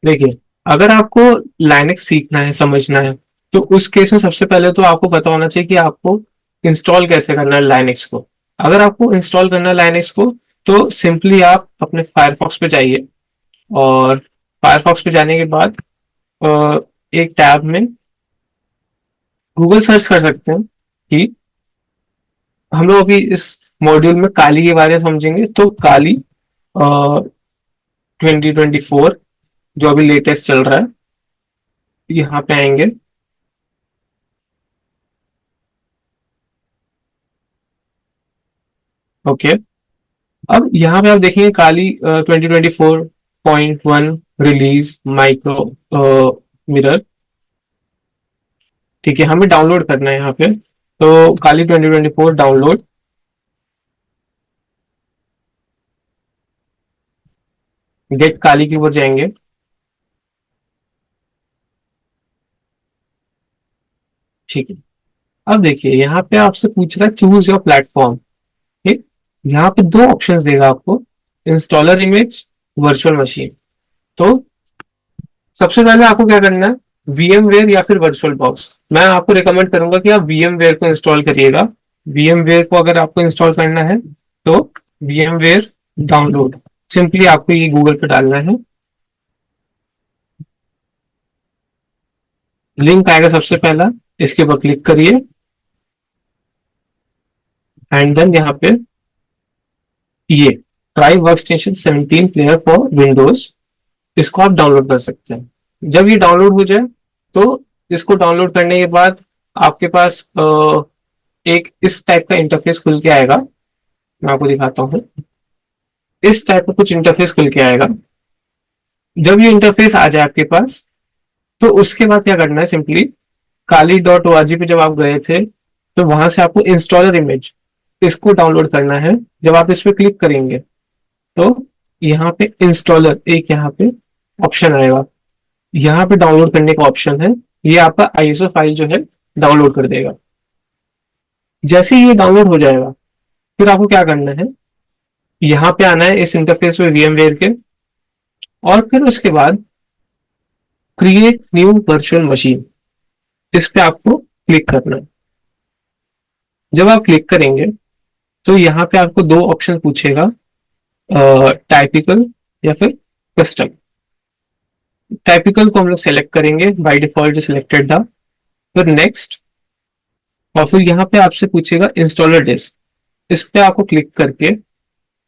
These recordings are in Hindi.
देखिए, अगर आपको लाइनेक्स सीखना है, समझना है, तो उस केस में सबसे पहले तो आपको पता होना चाहिए कि आपको इंस्टॉल कैसे करना है लाइनेक्स को। अगर आपको इंस्टॉल करना है लाइनेक्स को, तो सिंपली आप अपने फायरफॉक्स पे जाइए, और फायरफॉक्स पे जाने के बाद अ, एक टैब में गूगल सर्च कर सकते हैं कि हम लोग अभी इस मॉड्यूल में काली के बारे में समझेंगे, तो काली 2024 जो अभी लेटेस्ट चल रहा है, यहाँ पे आएंगे। ओके, अब यहाँ पे आप देखेंगे काली 2024.1 रिलीज माइक्रो मिरर। ठीक है, हमें डाउनलोड करना है यहाँ पे, तो काली 2024 डाउनलोड, गेट काली के ऊपर जाएंगे। ठीक है, अब देखिए यहाँ पे आपसे पूछ रहा है चूज योर प्लेटफॉर्म। ठीक, यहाँ पे दो ऑप्शंस देगा आपको, इंस्टॉलर इमेज, वर्चुअल मशीन। तो सबसे पहले आपको क्या करना है, VMware या फिर वर्चुअल बॉक्स। मैं आपको रिकमेंड करूंगा कि आप VMware को इंस्टॉल करिएगा। VMware को अगर आपको इंस्टॉल करना है, तो VMware डाउनलोड, सिंपली आपको ये गूगल पे डालना है, लिंक आएगा सबसे पहला, इसके ऊपर क्लिक करिए, एंड देन यहाँ पे ये try work station 17 player for Windows, इसको आप डाउनलोड कर सकते हैं। जब ये डाउनलोड हो जाए, तो इसको डाउनलोड करने के बाद आपके पास एक इस टाइप का इंटरफेस खुल के आएगा। मैं आपको दिखाता हूँ, इस टाइप का कुछ इंटरफेस खुल के आएगा। जब ये इंटरफेस आ जाए आपके पास, तो उसके बाद क्या करना है, सिंपली काली डॉट ओ आर जी पे जब आप गए थे, तो वहां से आपको इंस्टॉलर इमेज, इसको डाउनलोड करना है। जब आप इस पे क्लिक करेंगे, तो यहाँ पे इंस्टॉलर एक यहाँ पे ऑप्शन आएगा, यहाँ पे डाउनलोड करने का ऑप्शन है। ये आपका आईएसओ फाइल जो है डाउनलोड कर देगा। जैसे ही ये डाउनलोड हो जाएगा, फिर आपको क्या करना है, यहाँ पे आना है इस इंटरफेस में VMware के, और फिर उसके बाद क्रिएट न्यू वर्चुअल मशीन, इस पे आपको क्लिक करना है। जब आप क्लिक करेंगे, तो यहाँ पे आपको दो ऑप्शन पूछेगा, टाइपिकल या फिर कस्टम। टाइपिकल को हम लोग सेलेक्ट करेंगे, बाय डिफॉल्ट जो सिलेक्टेड था। फिर नेक्स्ट, और फिर यहाँ पे आपसे पूछेगा इंस्टॉलर डिस्क, इस पे आपको क्लिक करके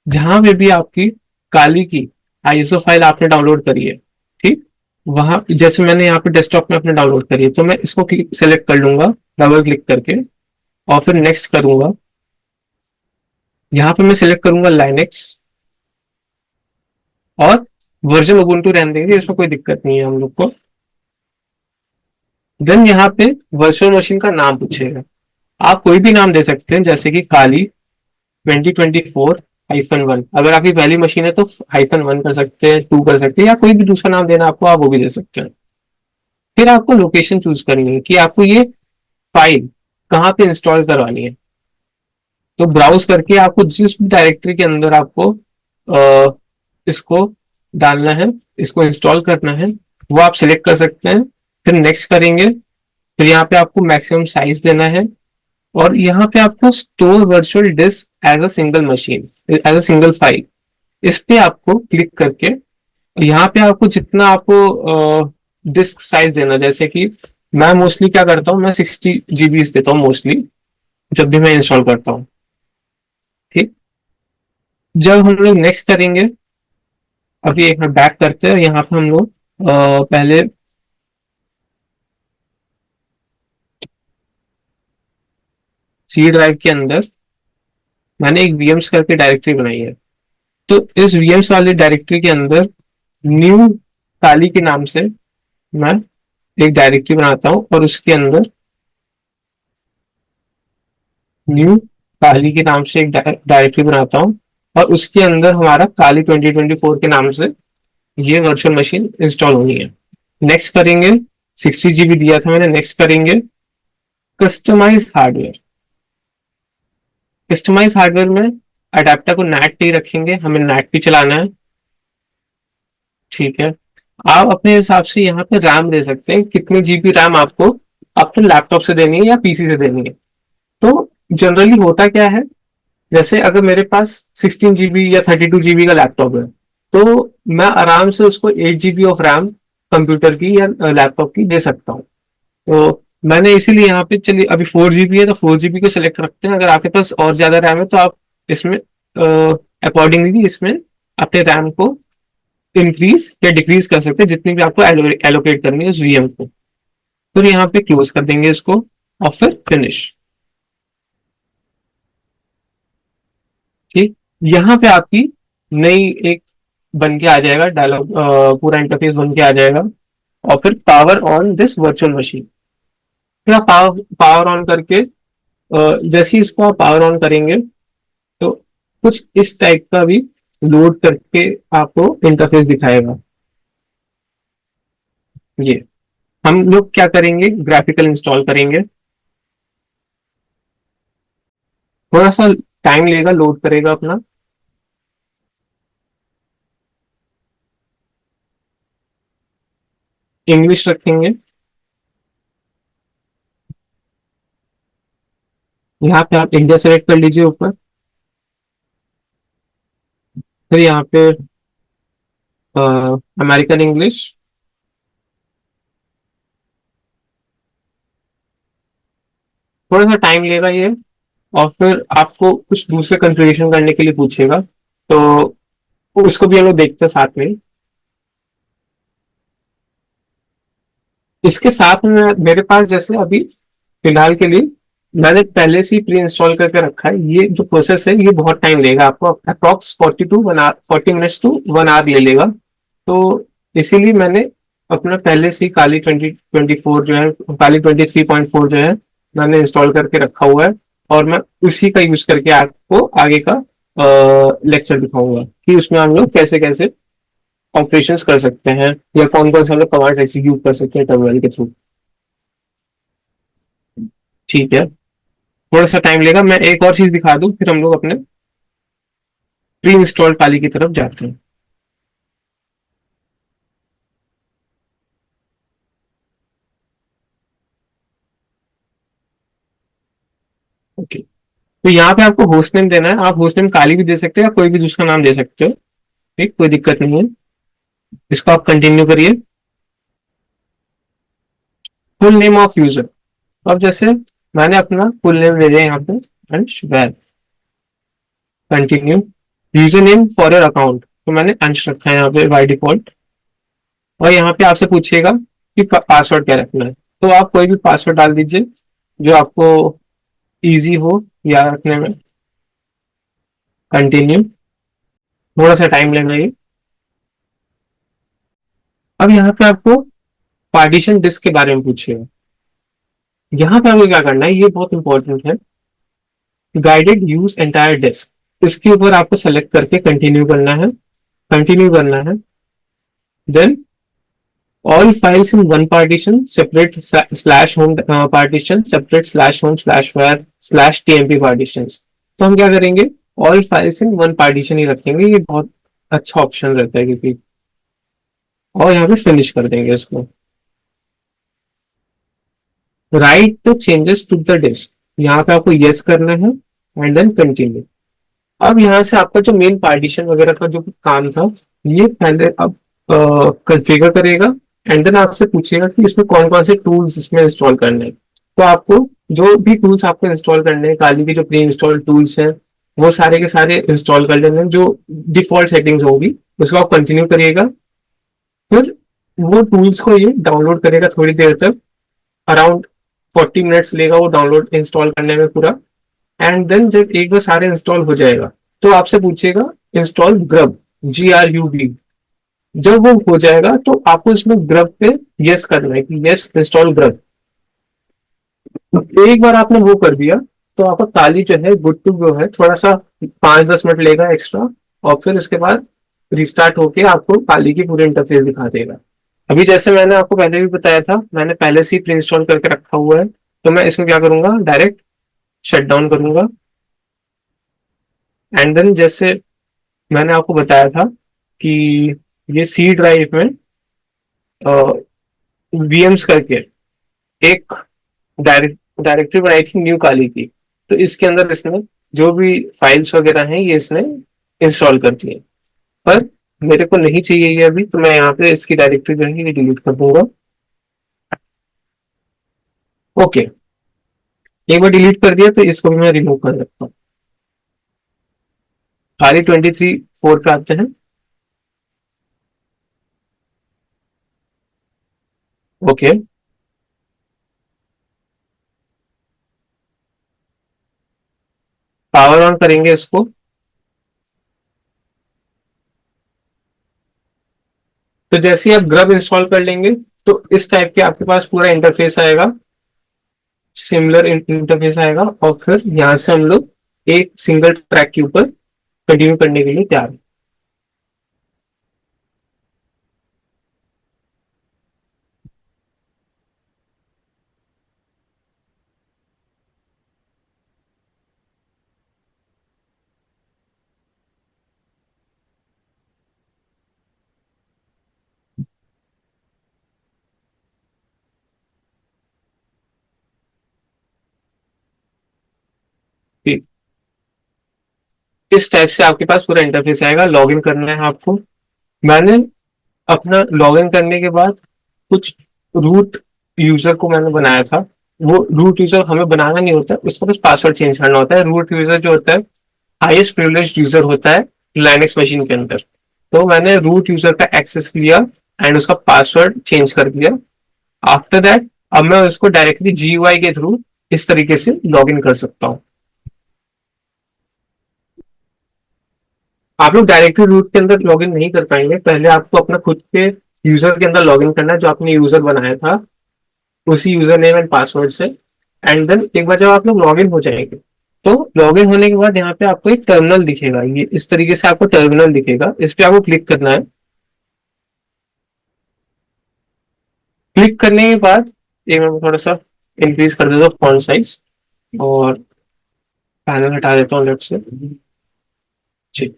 जहां पे भी आपकी काली की आईएसओ फाइल आपने डाउनलोड करी है, ठीक, वहां जैसे मैंने यहाँ पे डेस्कटॉप में अपने डाउनलोड करी है, तो मैं इसको क्लिक सेलेक्ट कर लूंगा डबल क्लिक करके, और फिर नेक्स्ट करूंगा। यहाँ पे मैं सिलेक्ट करूंगा लाइनेक्स, और वर्जन उबुंटू रहने देंगे, इसमें कोई दिक्कत नहीं है हम लोग को। देन यहाँ पे वर्चुअल मशीन का नाम पूछेगा, आप कोई भी नाम दे सकते हैं, जैसे कि काली 2024-1। अगर आपकी पहली मशीन है तो -1 कर सकते हैं, 2 कर सकते हैं, या कोई भी दूसरा नाम देना आपको, आप वो भी दे सकते हैं। फिर आपको लोकेशन चूज करनी है कि आपको ये फाइल कहाँ पे इंस्टॉल करवानी है। तो ब्राउज करके आपको जिस भी डायरेक्टरी के अंदर आपको इसको डालना है, इसको इंस्टॉल करना है, वो आप सिलेक्ट कर सकते हैं। फिर नेक्स्ट करेंगे, फिर यहाँ पे आपको मैक्सिमम साइज देना है, और यहाँ पे आपको store virtual disk as a single machine, as a single file, इस पे आपको क्लिक करके यहाँ पे आपको जितना आपको डिस्क साइज देना, जैसे कि मैं मोस्टली क्या करता हूँ, मैं 60 GB देता हूँ मोस्टली, जब भी मैं इंस्टॉल करता हूँ। ठीक, जब हम लोग नेक्स्ट करेंगे, अभी एक मिनट बैक करते हैं, यहाँ पे हम लोग पहले सी ड्राइव के अंदर मैंने एक VMs करके डायरेक्टरी बनाई है। तो इस VMs वाली डायरेक्टरी के अंदर न्यू ताली के नाम से मैं एक डायरेक्टरी बनाता हूँ, और उसके अंदर न्यू काली के नाम से एक डायरेक्टरी बनाता हूँ, और उसके अंदर हमारा काली 2024 के नाम से ये वर्चुअल मशीन इंस्टॉल होनी है। नेक्स्ट करेंगे, 60 GB दिया था मैंने, नेक्स्ट करेंगे कस्टमाइज हार्डवेयर। कस्टमाइज हार्डवेयर में अडेप्टर को नैट पे ही रखेंगे, हमें नैट पे चलाना है। ठीक है, आप अपने हिसाब से यहाँ पे रैम दे सकते हैं, कितनी जीबी रैम आपको अपने लैपटॉप से देनी है या पीसी से देनी है। तो जनरली होता क्या है, जैसे अगर मेरे पास 16 जीबी या 32 जीबी का लैपटॉप है, तो मैं आराम से उसको 8 जीबी ऑफ रैम कंप्यूटर की या लैपटॉप की दे सकता हूँ। तो मैंने इसीलिए यहाँ पे, चलिए अभी 4 जीबी है तो 4 जीबी को सिलेक्ट रखते हैं। अगर आपके पास और ज्यादा रैम है तो आप इसमें अकॉर्डिंगली इसमें अपने रैम को इंक्रीज या डिक्रीज कर सकते हैं, जितनी भी आपको एलोकेट करनी है उस वीएम को। फिर यहाँ पे क्लोज कर देंगे इसको और फिर फिनिश। ठीक, यहाँ पे आपकी नई एक बन के आ जाएगा डायलॉग, पूरा इंटरफेस बन के आ जाएगा। और फिर power on this virtual machine, फिर आप पावर पावर ऑन करके जैसे ही इसको आप पावर ऑन करेंगे तो कुछ इस टाइप का भी लोड करके आपको इंटरफेस दिखाएगा। ये हम लोग क्या करेंगे, ग्राफिकल इंस्टॉल करेंगे। थोड़ा सा टाइम लेगा, लोड करेगा अपना। इंग्लिश रखेंगे। यहाँ पे आप इंडिया सेलेक्ट कर लीजिए ऊपर। फिर यहाँ पे अमेरिकन इंग्लिश। थोड़ा सा टाइम लेगा ये। और फिर आपको कुछ दूसरे कंफिग्रेशन करने के लिए पूछेगा, तो उसको भी हम लोग देखते हैं साथ में। इसके साथ में मेरे पास जैसे अभी फिलहाल के लिए मैंने पहले से ही प्री इंस्टॉल करके रखा है। ये जो प्रोसेस है ये बहुत टाइम लेगा, आपको अप्रॉक्स 40 मिनट्स टू 1 आवर ले लेगा। तो इसीलिए मैंने अपना पहले से ही काली 2024 जो है, काली 23.4 जो है, मैंने इंस्टॉल करके रखा हुआ है। और मैं उसी का यूज करके आपको आगे का लेक्चर दिखाऊंगा कि उसमें हम लोग कैसे कैसे ऑपरेशंस कर सकते हैं या कौन कौन से हम लोग कमांड्स एग्जीक्यूट कर सकते हैं टर्मिनल के थ्रू। ठीक है, थोड़ा सा टाइम लेगा। मैं एक और चीज दिखा दूं फिर हम लोग अपने प्री इंस्टॉल पाली की तरफ जाते हैं। ओके, तो यहाँ पे आपको होस्ट नेम देना है। आप होस्ट नेम काली भी दे सकते हैं या कोई भी दूसरा नाम दे सकते हो। ठीक, कोई दिक्कत नहीं है। इसको आप कंटिन्यू करिए। फुल नेम ऑफ यूजर, अब जैसे मैंने अपना फुल नेम ले लिया यहाँ पे, Ansh Vaid. Continue. Username for your account, तो मैंने अंश रखा है यहाँ पे बाय डिफॉल्ट। और यहाँ पे आपसे पूछेगा कि पासवर्ड क्या रखना है, तो आप कोई भी पासवर्ड डाल दीजिए जो आपको इजी हो याद रखने में। कंटिन्यू। थोड़ा सा टाइम लेगा ये। अब यहाँ पे आपको पार्टीशन डिस्क के बारे में पूछेगा। यहाँ पे आपको क्या करना है, ये बहुत इंपॉर्टेंट है। गाइडेड यूज एंटायर डिस्क, इसके ऊपर आपको सेलेक्ट करके कंटिन्यू करना है। कंटिन्यू करना है। Then all files in one partition separate slash home partition separate slash home slash var slash TMP partition. तो हम क्या करेंगे, all files in one partition ही रखेंगे, ये बहुत अच्छा ऑप्शन रहता है क्योंकि। और यहाँ पे फिनिश कर देंगे इसको। Write the changes to the disk, यहाँ पे आपको यस करना है एंड देन कंटिन्यू। अब यहाँ से आपका जो मेन पार्टीशन वगैरह का जो काम था, ये पहले अब कॉन्फ़िगर करेगा। एंड देन आपसे पूछेगा कि इसमें कौन कौन से टूल्स इसमें इंस्टॉल करने हैं। तो आपको जो भी टूल्स आपको इंस्टॉल करने हैं, काली के जो प्री इंस्टॉल टूल्स हैं, वो सारे के सारे इंस्टॉल कर लेने हैं। जो डिफॉल्ट सेटिंग्स होगी उसको आप कंटिन्यू करिएगा। फिर वो टूल्स को ये डाउनलोड करेगा थोड़ी देर तक, अराउंड 40 मिनट्स लेगा वो डाउनलोड इंस्टॉल करने में पूरा। एंड देन जब एक बार सारे इंस्टॉल हो जाएगा तो आपसे पूछेगा इंस्टॉल ग्रब, GRUB। जब वो हो जाएगा तो आपको इसमें ग्रब पे यस करना है कि यस इंस्टॉल ग्रब। एक बार आपने वो कर दिया तो आपका ताली जो है गुड टू गो है। थोड़ा सा 5-10 मिनट लेगा एक्स्ट्रा, और फिर उसके बाद रिस्टार्ट होके आपको ताली की पूरी इंटरफेस दिखा देगा। अभी जैसे मैंने आपको पहले भी बताया था, मैंने पहले से ही प्री इंस्टॉल करके रखा हुआ है। तो मैं इसको क्या करूंगा, डायरेक्ट शट डाउन करूंगा। एंड देन जैसे मैंने आपको बताया था कि ये सी ड्राइव में वीएम्स करके एक डायरेक्टरी बनाई थी न्यू काली की। तो इसके अंदर इसने जो भी फाइल्स वगैरह हैं ये इसने इंस्टॉल कर दिए, पर मेरे को नहीं चाहिए ये अभी, तो मैं यहाँ पे इसकी डायरेक्टरी जो है ये डिलीट कर दूंगा। ओके, एक बार डिलीट कर दिया तो इसको भी मैं रिमूव कर सकता हूँ। खाली 23 4 पे आते हैं। ओके, पावर ऑन करेंगे इसको। तो जैसे ही आप ग्रब इंस्टॉल कर लेंगे तो इस टाइप के आपके पास पूरा इंटरफेस आएगा, सिमिलर इंटरफेस आएगा, और फिर यहाँ से हम लोग एक सिंगल ट्रैक के ऊपर कंटिन्यू करने के लिए तैयार हैं। ठीक, इस टाइप से आपके पास पूरा इंटरफेस आएगा। लॉग इन करना है आपको। मैंने अपना लॉग इन करने के बाद कुछ रूट यूजर को मैंने बनाया था। वो रूट यूजर हमें बनाना नहीं होता, उसको बस पासवर्ड चेंज करना होता है। रूट यूजर जो होता है हाईएस्ट प्रिविलेज्ड यूजर होता है लाइनक्स मशीन के अंदर। तो मैंने रूट यूजर का एक्सेस लिया एंड उसका पासवर्ड चेंज कर दिया। आफ्टर दैट अब मैं उसको डायरेक्टली जीयूआई के थ्रू इस तरीके से लॉग इन कर सकता हूँ। आप लोग डायरेक्टली रूट के अंदर लॉग इन नहीं कर पाएंगे, पहले आपको अपना खुद के यूजर के अंदर लॉग इन करना है जो आपने यूजर बनाया था, उसी यूजर नेम एंड पासवर्ड से। एंड देन एक बार जब आप लोग लॉग इन हो जाएंगे तो लॉग इन होने के बाद यहाँ पे आपको एक टर्मिनल दिखेगा, ये इस तरीके से आपको टर्मिनल दिखेगा, इस पे आपको क्लिक करना है। क्लिक करने के बाद एक मैं थोड़ा सा इंक्रीज कर देता हूँ फॉन्ट साइज, और पैनल हटा देता हूँ लेफ्ट से। जी,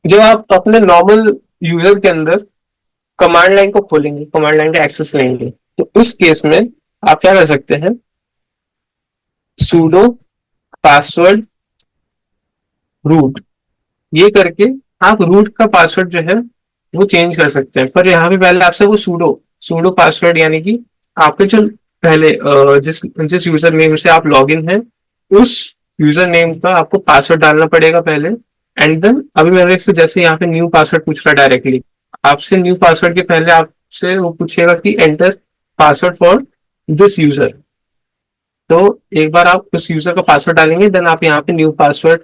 जब आप अपने नॉर्मल यूजर के अंदर कमांड लाइन को खोलेंगे, कमांड लाइन का एक्सेस लेंगे, तो उस केस में आप क्या कर सकते हैं, सूडो पासवर्ड रूट, ये करके आप रूट का पासवर्ड जो है वो चेंज कर सकते हैं। पर यहाँ पे पहले आपसे वो सूडो सूडो पासवर्ड यानी कि आपके जो पहले जिस जिस यूजर नेम से आप लॉग इन है उस यूजर नेम का आपको पासवर्ड डालना पड़ेगा पहले। एंड देन अभी मेरे से जैसे यहाँ पे न्यू पासवर्ड पूछ रहा है डायरेक्टली, आपसे न्यू पासवर्ड के पहले आपसे वो पूछेगा कि enter password for this user. तो एक बार आप उस यूजर का पासवर्ड डालेंगे देन आप यहाँ पे न्यू पासवर्ड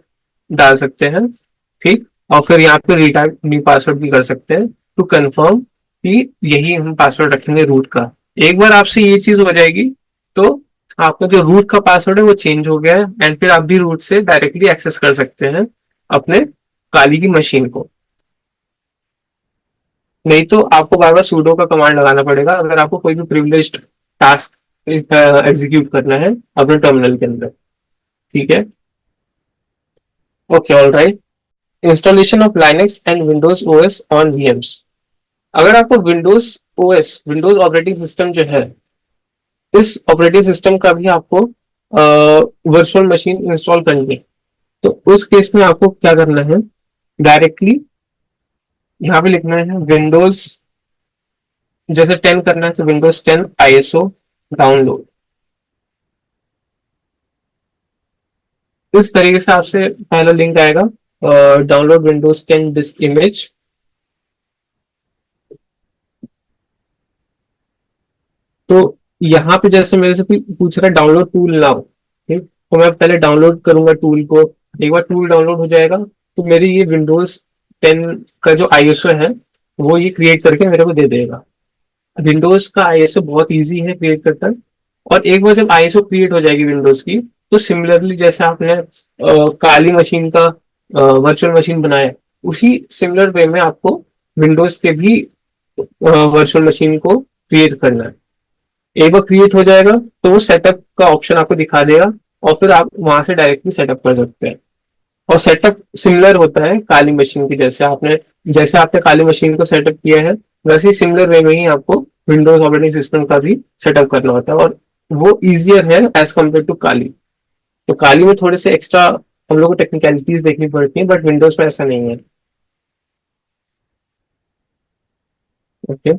डाल सकते हैं। ठीक, और फिर यहाँ पे रिटाइप न्यू पासवर्ड भी कर सकते हैं टू कंफर्म कि यही हम पासवर्ड रखेंगे रूट का। एक बार आपसे ये चीज हो जाएगी तो आपका जो रूट का पासवर्ड है वो चेंज हो गया है, एंड फिर आप भी रूट से डायरेक्टली एक्सेस कर सकते हैं अपने काली की मशीन को। नहीं तो आपको बार बार सूडो का कमांड लगाना पड़ेगा अगर आपको कोई भी प्रिविलेज्ड टास्क एग्जीक्यूट करना है अपने टर्मिनल के अंदर। ठीक है, okay, all right. Installation of Linux and Windows OS on VMs. अगर आपको Windows OS, Windows operating system जो है, इस ऑपरेटिंग सिस्टम का भी आपको वर्चुअल मशीन इंस्टॉल करनी है, तो उस केस में आपको क्या करना है, डायरेक्टली यहाँ पे लिखना है विंडोज, जैसे 10 करना है तो विंडोज 10 आईएसओ डाउनलोड। इस तरीके से आपसे पहला लिंक आएगा, डाउनलोड विंडोज 10 डिस्क इमेज। तो यहाँ पे जैसे मेरे से पूछ रहा है डाउनलोड टूल नाउ, ठीक, तो मैं पहले डाउनलोड करूंगा टूल को। एक बार टूल डाउनलोड हो जाएगा तो मेरी ये विंडोज 10 का जो आईएसओ है वो ये क्रिएट करके मेरे को दे देगा। विंडोज का आईएसओ बहुत इजी है क्रिएट करना। और एक बार जब आईएसओ क्रिएट हो जाएगी विंडोज की, तो सिमिलरली जैसे आपने काली मशीन का वर्चुअल मशीन बनाया, उसी सिमिलर वे में आपको विंडोज के भी वर्चुअल मशीन को क्रिएट करना है। एक बार क्रिएट हो जाएगा तो वो सेटअप का ऑप्शन आपको दिखा देगा, और फिर आप वहां से डायरेक्टली सेटअप कर सकते हैं। और सेटअप सिमिलर होता है काली मशीन की, जैसे आपने काली मशीन को सेटअप किया है वैसे ही सिमिलर वे में ही आपको विंडोज ऑपरेटिंग सिस्टम का भी सेटअप करना होता है, और वो इजियर है एज कम्पेयर टू काली। तो काली में थोड़े से एक्स्ट्रा हम लोग को टेक्निकलिटीज देखनी पड़ती है, बट विंडोज में ऐसा नहीं है। ओके।